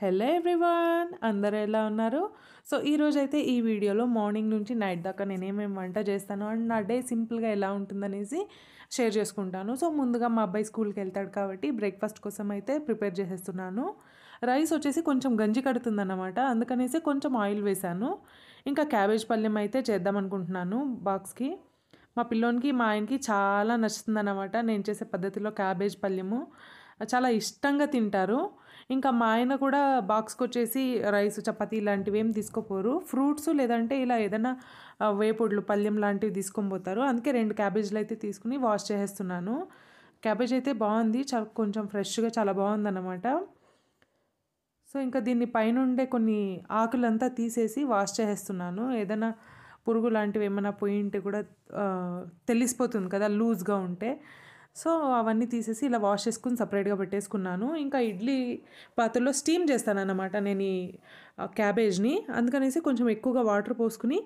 Hello everyone, అందరూ ఎలా ఉన్నారు? సో ఈరోజైతే ఈ వీడియోలో మార్నింగ్ నుంచి నైట్ దాకా నేనేమేమి వంట చేస్తాను అండ్ నా డే సింపుల్గా ఎలా ఉంటుందనేసి షేర్ చేసుకుంటాను. సో ముందుగా మా అబ్బాయి స్కూల్కి వెళ్తాడు కాబట్టి బ్రేక్ఫాస్ట్ కోసం అయితే ప్రిపేర్ చేసేస్తున్నాను. రైస్ వచ్చేసి కొంచెం గంజి కడుతుందన్నమాట, అందుకనేసి కొంచెం ఆయిల్ వేశాను. ఇంకా క్యాబేజ్ పళ్ళెం అయితే చేద్దాం అనుకుంటున్నాను బాక్స్కి. మా పిల్లోనికి మా ఆయనకి చాలా నచ్చుతుందన్నమాట నేను చేసే పద్ధతిలో క్యాబేజ్ పళ్ళెము. చాలా ఇష్టంగా తింటారు. ఇంకా మా ఆయన కూడా బాక్స్కి వచ్చేసి రైస్ చపాతీ ఇలాంటివి ఏం తీసుకోపోరు. ఫ్రూట్స్ లేదంటే ఇలా ఏదైనా వేపుడులు పళ్ళెం లాంటివి తీసుకొని పోతారు. అందుకే 2 క్యాబేజీలు అయితే తీసుకుని వాష్ చేసేస్తున్నాను. క్యాబేజ్ అయితే బాగుంది, చాలా కొంచెం ఫ్రెష్గా చాలా బాగుందన్నమాట. సో ఇంకా దీన్ని పైనుండే కొన్ని ఆకులంతా తీసేసి వాష్ చేసేస్తున్నాను. ఏదైనా పురుగు లాంటివి ఏమైనా పోయి ఉంటే కూడా తెలిసిపోతుంది కదా లూజ్గా ఉంటే. సో అవన్నీ తీసేసి ఇలా వాష్ చేసుకుని సపరేట్గా పెట్టేసుకున్నాను. ఇంకా ఇడ్లీ పాత్రలో స్టీమ్ చేస్తానన్నమాట నేను ఈ క్యాబేజ్ని. అందుకనేసి కొంచెం ఎక్కువగా వాటర్ పోసుకుని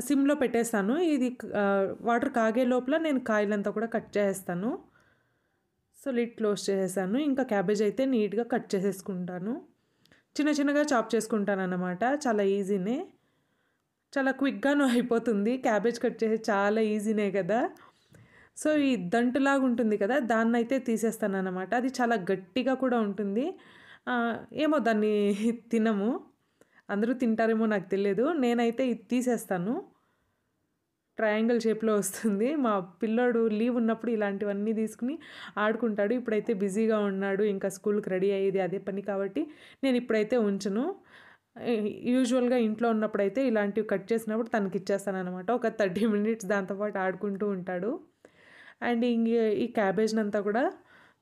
సిమ్లో పెట్టేస్తాను. ఇది వాటర్ కాగే లోపల నేను కాయలంతా కూడా కట్ చేసేస్తాను. సో లిడ్ క్లోజ్ చేసేసాను. ఇంకా క్యాబేజ్ అయితే నీట్గా కట్ చేసేసుకుంటాను. చిన్న చిన్నగా చాప్ చేసుకుంటాను అన్నమాట. చాలా ఈజీనే, చాలా క్విక్గాను అయిపోతుంది. క్యాబేజ్ కట్ చేసి చాలా ఈజీనే కదా. సో ఈ దంటులాగా ఉంటుంది కదా, దాన్ని అయితే తీసేస్తాను అన్నమాట. అది చాలా గట్టిగా కూడా ఉంటుంది. ఏమో దాన్ని తినము, అందరూ తింటారేమో నాకు తెలియదు. నేనైతే ఇది తీసేస్తాను. ట్రయాంగిల్ షేప్లో వస్తుంది. మా పిల్లోడు లీవ్ ఉన్నప్పుడు ఇలాంటివన్నీ తీసుకుని ఆడుకుంటాడు. ఇప్పుడైతే బిజీగా ఉన్నాడు, ఇంకా స్కూల్కి రెడీ అయ్యేది అదే పని కాబట్టి నేను ఇప్పుడైతే ఉంచను. యూజువల్గా ఇంట్లో ఉన్నప్పుడైతే ఇలాంటివి కట్ చేసినప్పుడు తనకి ఇచ్చేస్తాను అనమాట. ఒక 30 మినిట్స్ దాంతోపాటు ఆడుకుంటూ ఉంటాడు. అండ్ ఈ క్యాబేజ్ని అంతా కూడా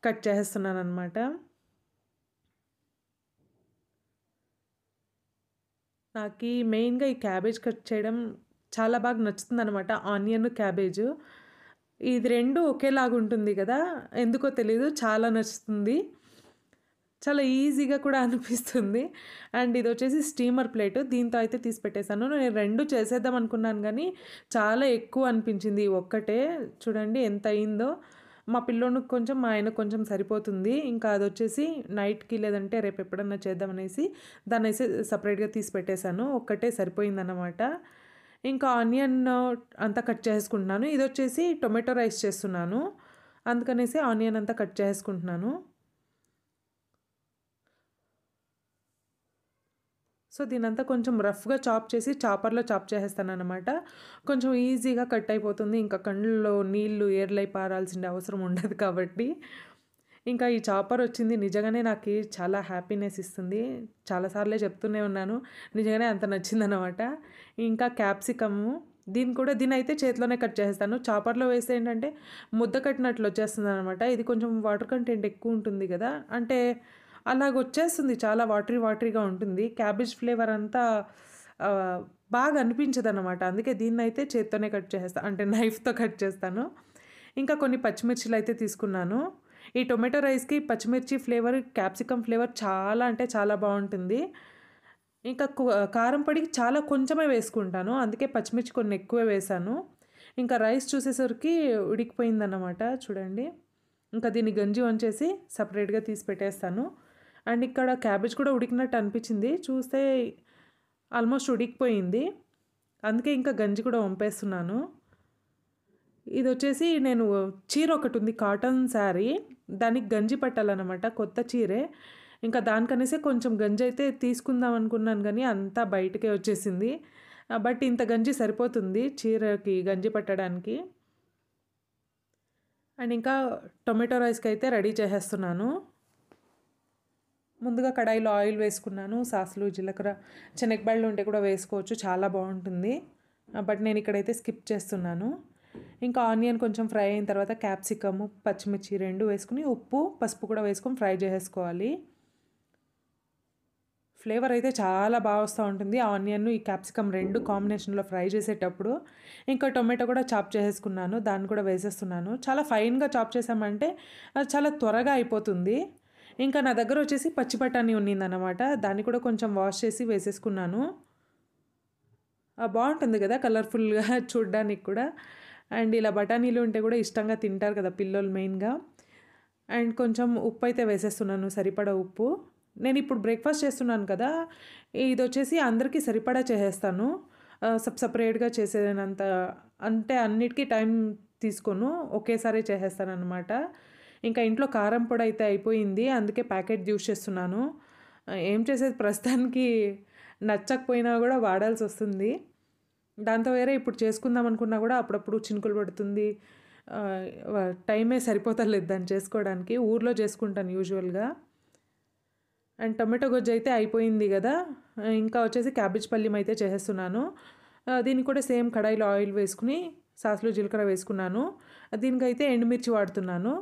కట్ చేసేస్తున్నాను అనమాట. నాకు మెయిన్గా ఈ క్యాబేజ్ కట్ చేయడం చాలా బాగా నచ్చుతుంది అనమాట. ఆనియన్ క్యాబేజ్ ఇది 2 ఒకేలాగా ఉంటుంది కదా, ఎందుకో తెలీదు చాలా నచ్చుతుంది. చాలా ఈజీగా కూడా అనిపిస్తుంది. అండ్ ఇది వచ్చేసి స్టీమర్ ప్లేట్, దీంతో అయితే తీసి పెట్టేశాను. నేను 2 చేసేద్దాం అనుకున్నాను కానీ చాలా ఎక్కువ అనిపించింది ఒక్కటే. చూడండి ఎంత అయిందో. మా పిల్లోనికి కొంచెం మా ఆయనకు కొంచెం సరిపోతుంది. ఇంకా అది వచ్చేసి నైట్కి లేదంటే రేపు ఎప్పుడన్నా చేద్దామనేసి దాన్ని అయితే సపరేట్గా తీసి పెట్టేశాను. ఒక్కటే సరిపోయిందన్నమాట. ఇంకా ఆనియన్ అంతా కట్ చేసుకుంటున్నాను. ఇది వచ్చేసి టొమాటో రైస్ చేస్తున్నాను, అందుకనేసి ఆనియన్ అంతా కట్ చేసుకుంటున్నాను. సో దీనంతా కొంచెం రఫ్గా చాప్ చేసి చాపర్లో చాప్ చేసేస్తాను అనమాట. కొంచెం ఈజీగా కట్ అయిపోతుంది. ఇంకా కళ్ళలో నీళ్ళు ఏర్లై పారాల్సిన అవసరం ఉండదు కాబట్టి. ఇంకా ఈ చాపర్ వచ్చింది నిజంగానే నాకు చాలా హ్యాపీనెస్ ఇస్తుంది. చాలాసార్లే చెప్తూనే ఉన్నాను, నిజంగానే అంత నచ్చిందనమాట. ఇంకా క్యాప్సికము, దీన్ని అయితే చేతిలోనే కట్ చేసేస్తాను. చాపర్లో వేస్తే ఏంటంటే ముద్ద కట్టినట్లు వచ్చేస్తుంది అనమాట. ఇది కొంచెం వాటర్ కంటెంట్ ఎక్కువ ఉంటుంది కదా, అంటే అలాగ వచ్చేస్తుంది, చాలా వాటరీగా ఉంటుంది. క్యాబేజ్ ఫ్లేవర్ అంతా బాగా అనిపించదు అనమాట. అందుకే దీన్ని అయితే చేత్తోనే కట్ చేసేస్తాను, అంటే నైఫ్తో కట్ చేస్తాను. ఇంకా కొన్ని పచ్చిమిర్చిలు అయితే తీసుకున్నాను. ఈ టొమాటో రైస్కి పచ్చిమిర్చి ఫ్లేవర్, క్యాప్సికమ్ ఫ్లేవర్ చాలా అంటే చాలా బాగుంటుంది. ఇంకా కారం పొడి చాలా కొంచెమే వేసుకుంటాను, అందుకే పచ్చిమిర్చి కొన్ని ఎక్కువే వేసాను. ఇంకా రైస్ చూసేసరికి ఉడికిపోయిందన్నమాట చూడండి. ఇంకా దీన్ని గంజి వంచేసి సపరేట్గా తీసి పెట్టేస్తాను. అండ్ ఇక్కడ క్యాబేజ్ కూడా ఉడికినట్టు అనిపించింది, చూస్తే ఆల్మోస్ట్ ఉడికిపోయింది. అందుకే ఇంకా గంజి కూడా వంపేస్తున్నాను. ఇది వచ్చేసి నేను చీర ఒకటి ఉంది, కాటన్ శారీ, దానికి గంజి పట్టాలన్నమాట, కొత్త చీరే. ఇంకా దానికనేసే కొంచెం గంజి అయితే తీసుకుందాం అనుకున్నాను కానీ అంతా బయటకే వచ్చేసింది. బట్ ఇంత గంజి సరిపోతుంది చీరకి గంజి పట్టడానికి. అండ్ ఇంకా టొమాటో రైస్కి అయితే రెడీ చేసేస్తున్నాను. ముందుగా కడాయిలో ఆయిల్ వేసుకున్నాను. సాసులు, జీలకర్ర, శనగబాళ్ళు ఉంటే కూడా వేసుకోవచ్చు, చాలా బాగుంటుంది. బట్ నేను ఇక్కడైతే స్కిప్ చేస్తున్నాను. ఇంకా ఆనియన్ కొంచెం ఫ్రై అయిన తర్వాత క్యాప్సికము, పచ్చిమిర్చి 2 వేసుకుని ఉప్పు, పసుపు కూడా వేసుకొని ఫ్రై చేసేసుకోవాలి. ఫ్లేవర్ అయితే చాలా బాగా వస్తూ ఉంటుంది ఆనియన్, ఈ క్యాప్సికమ్ 2 కాంబినేషన్లో ఫ్రై చేసేటప్పుడు. ఇంకా టొమాటో కూడా చాప్ చేసేసుకున్నాను, దాన్ని కూడా వేసేస్తున్నాను. చాలా ఫైన్గా చాప్ చేసామంటే అది చాలా త్వరగా అయిపోతుంది. ఇంకా నా దగ్గర వచ్చేసి పచ్చి బఠానీ ఉన్నిందనమాట, దాన్ని కూడా కొంచెం వాష్ చేసి వేసేసుకున్నాను. బాగుంటుంది కదా కలర్ఫుల్గా చూడ్డానికి కూడా. అండ్ ఇలా బఠానీలు ఉంటే కూడా ఇష్టంగా తింటారు కదా పిల్లలు మెయిన్గా. అండ్ కొంచెం ఉప్పు అయితే వేసేస్తున్నాను, సరిపడా ఉప్పు. నేనిప్పుడు బ్రేక్‌ఫాస్ట్ చేస్తున్నాను కదా! ఇదొచ్చేసి అందరికీ సరిపడా చేసేస్తాను. సెపరేట్‌గా చేసేనంత అంటే అన్నిటికి టైం తీసుకోను. ఒకేసారి చేసేస్తాననమాట. ఇంకా ఇంట్లో కారం పొడయితే అయిపోయింది. అందుకే ప్యాకెట్ యూజ్ చేస్తున్నాను. ఏం చేసేది ప్రస్తుతానికి నచ్చకపోయినా గూడా వాడాల్సొస్తుంది. దాంతో వేరే ఇప్పుడు చేసుకుందాం అనుకున్నా గూడా అప్పుడప్పుడు చినుకులు పడుతుంది. ఆహ్, వ టైమే సరిపోతలేదు దాన్ని చేసుకోవడానికి. ఊర్లో చేసుకుంటాను యూజువల్‌గా. అండ్ టొమాటో గొజ్జయితే అయిపోయింది గదా! ఇంకా వచ్చేసి క్యాబేజ్ పల్యం అయితే చేసేస్తున్నాను. దీనికి కూడా సేమ్ కడాయిలో ఆయిల్ వేసుకొని, సాసులు, జీలకర్ర వేసుకున్నాను. దీనికైతే ఎండుమిర్చి వాడుతున్నాను.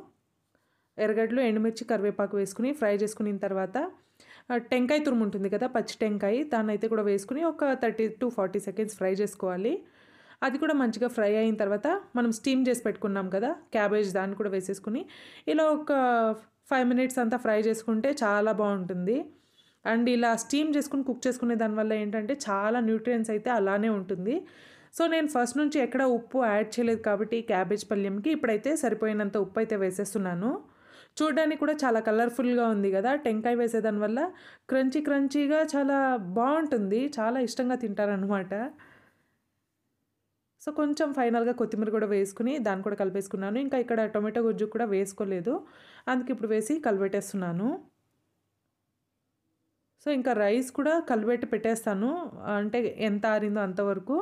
ఎర్రగడ్డలు, ఎండుమిర్చి, కరివేపాకు వేసుకొని ఫ్రై చేసుకునిన తర్వాత టెంకాయ తురుముంటుంది కదా! పచ్చి టెంకాయ దాన్నయితే కూడా వేసుకొని ఒక 30-40 సెకండ్స్ ఫ్రై చేసుకోవాలి. అది కూడా మంచిగా ఫ్రై అయిన తర్వాత మనం స్టీమ్ చేసి పెట్టుకున్నాం కదా! క్యాబేజ్ దాన్ని కూడా వేసేసుకొని ఇలా ఒక 5 మినిట్స్ అంతా ఫ్రై చేసుకుంటే చాలా బావుంటుంది. అండ్ ఇలా స్టీమ్ చేసుకొని కుక్ చేసుకునే దానివల్ల ఏంటంటే చాలా న్యూట్రియంట్స్ అయితే అలానే ఉంటుంది. సో, నేను ఫస్ట్ నుంచి ఎక్కడ ఉప్పు యాడ్ చేయలేదు కాబట్టి క్యాబేజ్ పల్యంకి ఇప్పుడైతే సరిపోయినంత ఉప్పయితే వేసేస్తున్నాను. చూడ్డానికి కూడా చాలా కలర్‌ఫుల్‌గా ఉంది గదా! టెంకాయ వేసేదాని వల్ల క్రంచీగా చాలా బావుంటుంది. చాలా ఇష్టంగా తింటారనమాట. సో, కొంచెం ఫైనల్‌గా కొత్తిమీర కూడా వేసుకొని దాన్ని కూడా కలిపేసుకున్నాను. ఇంకా ఇక్కడ టొమాటో గుజ్జు కూడా వేసుకోలేదు. అందుకే ఇప్పుడు వేసి కలిపెట్టేస్తున్నాను. సో, ఇంకా రైస్ కూడా కలిపెట్టి పెట్టేస్తాను. అంటే ఎంత ఆరిందో అంతవరకు.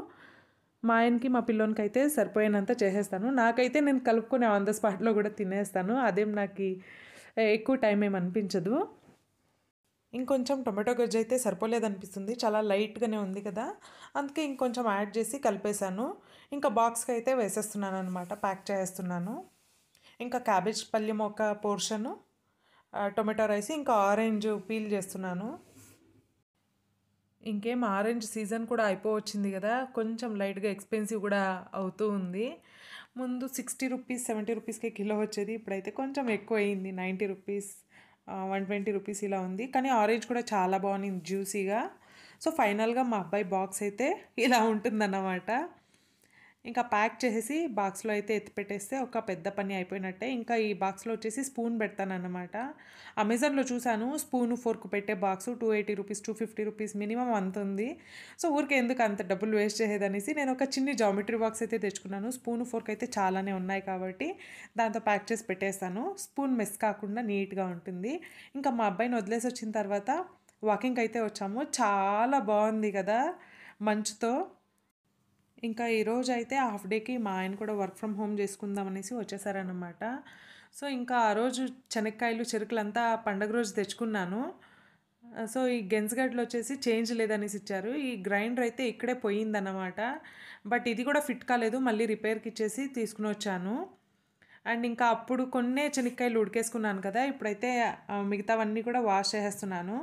మా ఆయనకి, మా పిల్లోనికైతే సరిపోయినంత చేసేస్తాను. నాకైతే నేను కలుపుకొని ఆన్ ద స్పాట్‌లో గూడా తినేస్తాను. అదేం నాకి ఎక్కువ టైం ఏమి అనిపించదు. ఇంకొంచెం టొమాటో గొజ్జయితే సరిపోలేదనిపిస్తుంది. చాలా లైట్‌గానే ఉంది కదా! అందుకే ఇంకొంచెం యాడ్ చేసి కలిపేశాను. ఇంకా బాక్స్‌కైతే వేసేస్తున్నాననమాట. ప్యాక్ చేసేస్తున్నాను. ఇంకా క్యాబేజ్ పల్యం ఒక పోర్షను, టొమాటో రైస్, ఇంకా ఆరెంజ్ పీల్ చేస్తున్నాను. ఇంకేం ఆరెంజ్ సీజన్ కూడా అయిపోవచ్చింది గదా! కొంచెం లైట్‌గా ఎక్స్‌పెన్సివ్ గూడా అవుతూ ఉంది. ముందు రూ. 60, రూ. 70కే కిలో వచ్చేది. ఇప్పుడైతే కొంచెం ఎక్కువయింది. రూ. 90, 120 రూపీస్ ఇలా ఉంది. కానీ ఆరెంజ్ కూడా చాలా బావుంది జ్యూసీగా. సో, ఫైనల్‌గా మా అబ్బాయి బాక్స్ అయితే ఇలా ఉంటుందన్నమాట. ఇంకా ప్యాక్ చేసేసి బాక్స్‌లో అయితే ఎత్తిపెట్టేస్తే ఒక పెద్ద పని అయిపోయినట్టే. ఇంకా ఈ బాక్స్‌లో వచ్చేసి స్పూన్ పెడతానన్నమాట. అమెజాన్‌లో చూసాను స్పూను, ఫోర్క్ పెట్టే బాక్సు రూ. 280, రూ. 250 మినిమమ్ అంతుంది. సో, ఊరికే ఎందుకు అంత డబ్బులు వేస్ట్ చేసేదనేసి నేను ఒక చిన్ని జామెట్రీ బాక్స్ అయితే తెచ్చుకున్నాను. స్పూను, ఫోర్క్ అయితే చాలానే ఉన్నాయి కాబట్టి దాంతో ప్యాక్ చేసి పెట్టేస్తాను. స్పూన్ మెస్ కాకుండా నీట్‌గా ఉంటుంది. ఇంకా మా అబ్బాయిని వదిలేసి వచ్చిన తర్వాత వాకింగ్‌కి అయితే వచ్చాము. చాలా బావుంది కదా! మంచుతో. ఇంకా ఈరోజైతే హాఫ్ డేకి మా ఆయన కూడా వర్క్ ఫ్రమ్ హోమ్ చేసుకుందాం అనేసి వచ్చేసారనమాట. సో, ఇంకా ఆ రోజు చెనక్కాయలు, చెరుకులంతా పండగ రోజు తెచ్చుకున్నాను. సో, ఈ గెంజుగడ్డలొచ్చేసి చేంజ్ లేదనేసి ఇచ్చారు. ఈ గ్రైండర్ అయితే ఇక్కడే పోయిందనమాట. బట్ ఇది కూడా ఫిట్ కాలేదు. మళ్ళీ రిపేర్‌కిచ్చేసి తీసుకొనొచ్చాను. అండ్ ఇంకా అప్పుడు కొన్నే చెనక్కాయలు ఉడికేసుకున్నాను కదా! ఇప్పుడైతే మిగతావన్నీ కూడా వాష్ చేసేస్తున్నాను.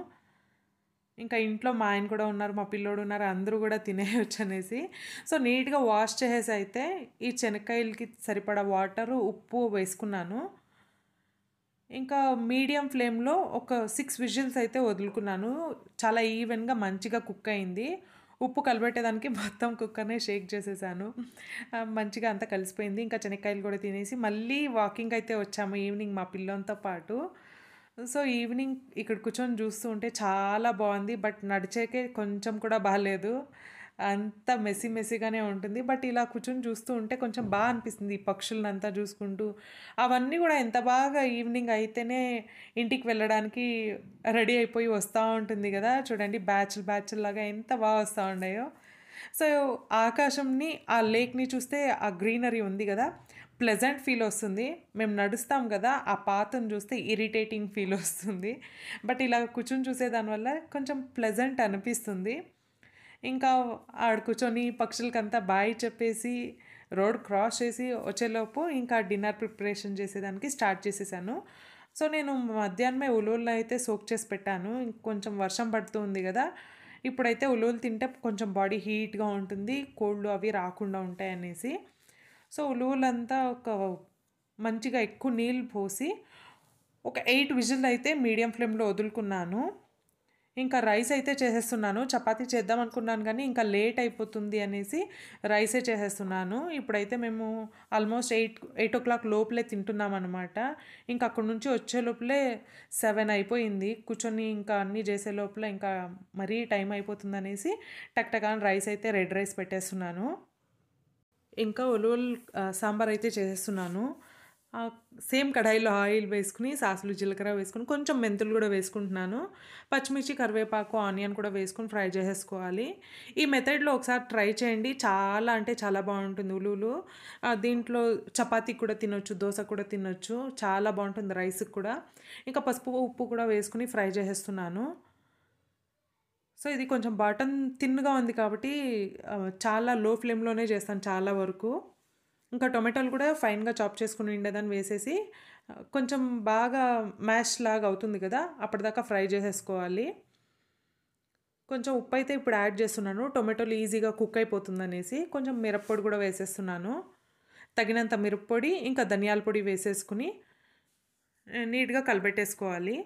ఇంకా ఇంట్లో మా ఆయన కూడా ఉన్నారు, మా పిల్లోడున్నారు. అందరూ గూడా తినేయొచ్చనేసి. సో, నీట్‌గా వాష్ చేసేసి అయితే ఈ శనక్కాయలకి సరిపడా వాటరు, ఉప్పు వేసుకున్నాను. ఇంకా మీడియం ఫ్లేమ్‌లో ఒక 6 విజిల్స్ అయితే వదులుకున్నాను. చాలా ఈవెన్‌గా మంచిగా కుక్ అయింది. ఉప్పు కలిపెట్టేదానికి మొత్తం కుక్కర్‌నే షేక్ చేసేసాను. మంచిగా అంతా కలిసిపోయింది. ఇంకా శనక్కాయలు కూడా తినేసి మళ్ళీ వాకింగ్‌కయితే వచ్చాము ఈవినింగ్ మా పిల్లోనితో పాటు. సో, ఈవినింగ్ ఇక్కడ కూర్చొని చూస్తూ ఉంటే చాలా బావుంది. బట్ నడిచేకే కొంచెం కూడా బాలేదు. అంతా మెస్సీగానే ఉంటుంది. బట్ ఇలా కూర్చొని చూస్తూ ఉంటే కొంచెం అనిపిస్తుంది. ఈ పక్షులనంతా చూసుకుంటూ. అవన్నీ గూడా ఎంత బాగా ఈవినింగ్ అయితేనే ఇంటికి వెళ్ళడానికి రెడీ అయిపోయి వస్తా ఉంటుంది గదా! చూడండి బ్యాచుల్లాగా ఎంత వస్తా ఉన్నాయో. సో, ఆకాశంని, ఆ లేక్‌ని చూస్తే ఆ గ్రీనరీ ఉంది గదా! ప్లెజెంట్ ఫీలొస్తుంది. మేము నడుస్తాం గదా! ఆ పాత్‌ని చూస్తే ఇరిటేటింగ్ ఫీలొస్తుంది. బట్ ఇలా కూర్చొని చూసేదాని వల్ల కొంచెం ప్లెజెంట్ అనిపిస్తుంది. ఇంకా ఆడ కూర్చొని పక్షులకంతా బాయ్ చెప్పేసి, రోడ్ క్రాస్ చేసి వచ్చేలోపు ఇంకా డిన్నర్ ప్రిపరేషన్ చేసేదానికి స్టార్ట్ చేసేసాను. సో, నేను మధ్యాహ్నమే ఉలువలు అయితే సోక్ చేసి పెట్టాను. ఇంకొంచెం వర్షం పడుతూ ఉంది గదా! ఇప్పుడైతే ఉలువలు తింటే కొంచెం బాడీ హీట్‌గా ఉంటుంది. కోల్డ్ అవి రాకుండా ఉంటాయనేసి. సో, ఉలువలంతా ఒక మంచిగా ఎక్కువ నీళ్ళు పోసి ఒక 8 విజిల్ అయితే మీడియం ఫ్లేమ్‌లో వదులుకున్నాను. ఇంకా రైస్ అయితే చేసేస్తున్నాను. చపాతీ చేద్దాం అనుకున్నాను గానీ, ఇంకా లేట్ అయిపోతుంది అనేసి రైసే చేసేస్తున్నాను. ఇప్పుడైతే మేము ఆల్మోస్ట్ 8 లోపలే తింటున్నామనమాట. ఇంకా అక్కడి నుంచి వచ్చే లోపలే 7 అయిపోయింది. కూర్చొని ఇంకా అన్నీ చేసే లోపల ఇంకా మరీ టైం అయిపోతుందనేసి టక్ రైస్ అయితే రెడ్ రైస్ పెట్టేస్తున్నాను. ఇంకా ఉలవలు సాంబార్ అయితే చేసేస్తున్నాను. సేమ్ కడాయిలో ఆయిల్ వేసుకొని, సాసులు, జీలకర్ర వేసుకొని, కొంచెం మెంతులు గూడా వేసుకుంటున్నాను. పచ్చిమిర్చి, కరివేపాకు, ఆనియన్ కూడా వేసుకొని ఫ్రై చేసేసుకోవాలి. ఈ మెథడ్‌లో ఒకసారి ట్రై చేయండి. చాలా అంటే చాలా బావుంటుంది ఉలువలు. దీంట్లో చపాతీకి కూడా తినొచ్చు, దోసకు కూడా తినొచ్చు. చాలా బావుంటుంది రైస్‌కి కూడా. ఇంకా పసుపు, ఉప్పు కూడా వేసుకొని ఫ్రై చేసేస్తున్నాను. సో, ఇది కొంచెం బటన్ థిన్‌గా ఉంది కాబట్టి చాలా లో ఫ్లేమ్‌లోనే చేస్తాను చాలా వరకు. ఇంకా టొమాటోలు కూడా ఫైన్‌గా చాప్ చేసుకొని ఉండేదాన్ని వేసేసి కొంచెం బాగా మ్యాష్ లాగా అవుతుంది కదా! అప్పటిదాకా ఫ్రై చేసేసుకోవాలి. కొంచెం ఉప్పైతే ఇప్పుడు యాడ్ చేస్తున్నాను. టొమాటోలు ఈజీగా కుక్ అయిపోతుందనేసి. కొంచెం మిరప్పొడి కూడా వేసేస్తున్నాను. తగినంత మిరప్పొడి, ఇంకా ధనియాల పొడి వేసేసుకొని నీట్‌గా కలిపెట్టేసుకోవాలి.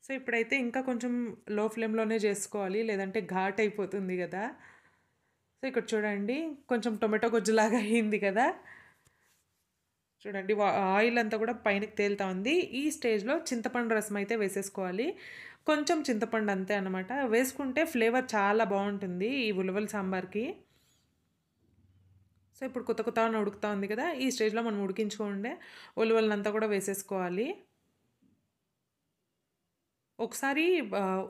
సో, ఇప్పుడైతే ఇంకా కొంచెం లో ఫ్లేమ్‌లోనే చేసుకోవాలి. లేదంటే ఘాటు అయిపోతుంది గదా! సో, ఇక్కడ చూడండి కొంచెం టొమాటో గుజ్జులాగా అయింది కదా! చూడండి ఆయిల్ అంతా కూడా పైనకి తేలుతా ఉంది. ఈ స్టేజ్‌లో చింతపండు రసం అయితే వేసేసుకోవాలి. కొంచెం చింతపండు అంతే అనమాట. వేసుకుంటే ఫ్లేవర్ చాలా బావుంటుంది ఈ ఉలవల సాంబార్‌కి. సో, ఇప్పుడు కొత్త కొత్తగా ఉడుకుతా ఉంది కదా! ఈ స్టేజ్‌లో మనం ఉడికించుకుండే ఉలవలనంతా కూడా వేసేసుకోవాలి. ఒకసారి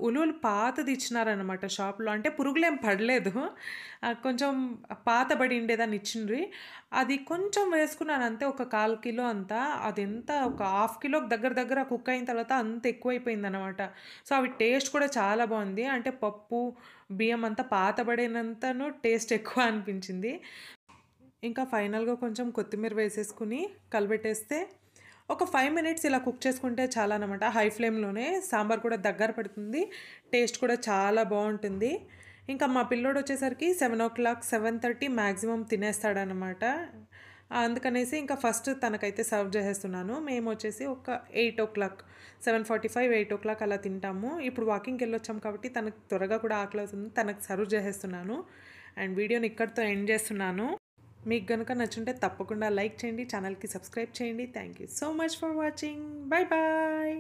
ఉలువలు పాతది ఇచ్చినారనమాట షాప్‌లో. అంటే పురుగులేం పడలేదు. కొంచెం పాతబడిండేదాన్ని ఇచ్చిండ్రి. అది కొంచెం వేసుకున్నానంతే ఒక 1/4 కిలో అంతా. అదెంత ఒక హాఫ్ కిలోకి దగ్గర దగ్గర కుక్ అయిన తర్వాత అంత ఎక్కువైపోయిందనమాట. సో, అవి టేస్ట్ కూడా చాలా బావుంది. అంటే పప్పు, బియ్యం అంతా పాతబడినంతను టేస్ట్ ఎక్కువ అనిపించింది. ఇంకా ఫైనల్‌గా కొంచెం కొత్తిమీర వేసేసుకొని కలిపెట్టేస్తే ఒక 5 మినిట్స్ ఇలా కుక్ చేసుకుంటే చాలనమాట. హై ఫ్లేమ్‌లోనే సాంబార్ కూడా దగ్గర పడుతుంది. టేస్ట్ కూడా చాలా బావుంటుంది. ఇంకా మా పిల్లోడొచ్చేసరికి 7:30 మాక్సిమం తినేస్తాడనమాట. అందుకనేసి ఇంకా ఫస్ట్ తనకైతే సర్వ్ చేసేస్తున్నాను. మేమొచ్చేసి ఒక 7:45, 8 అలా తింటాము. ఇప్పుడు వాకింగ్‌కెళ్ళొచ్చాం కాబట్టి తనకు త్వరగా కూడా ఆకలవుతుంది. తనకు సర్వ్ చేసేస్తున్నాను. అండ్ వీడియోని ఇక్కడితో ఎండ్ చేస్తున్నాను. మీకు గనుక నచ్చుంటే తప్పకుండా లైక్ చేయండి. ఛానల్‌కి సబ్స్క్రైబ్ చేయండి. Thank you so much for watching. Bye bye.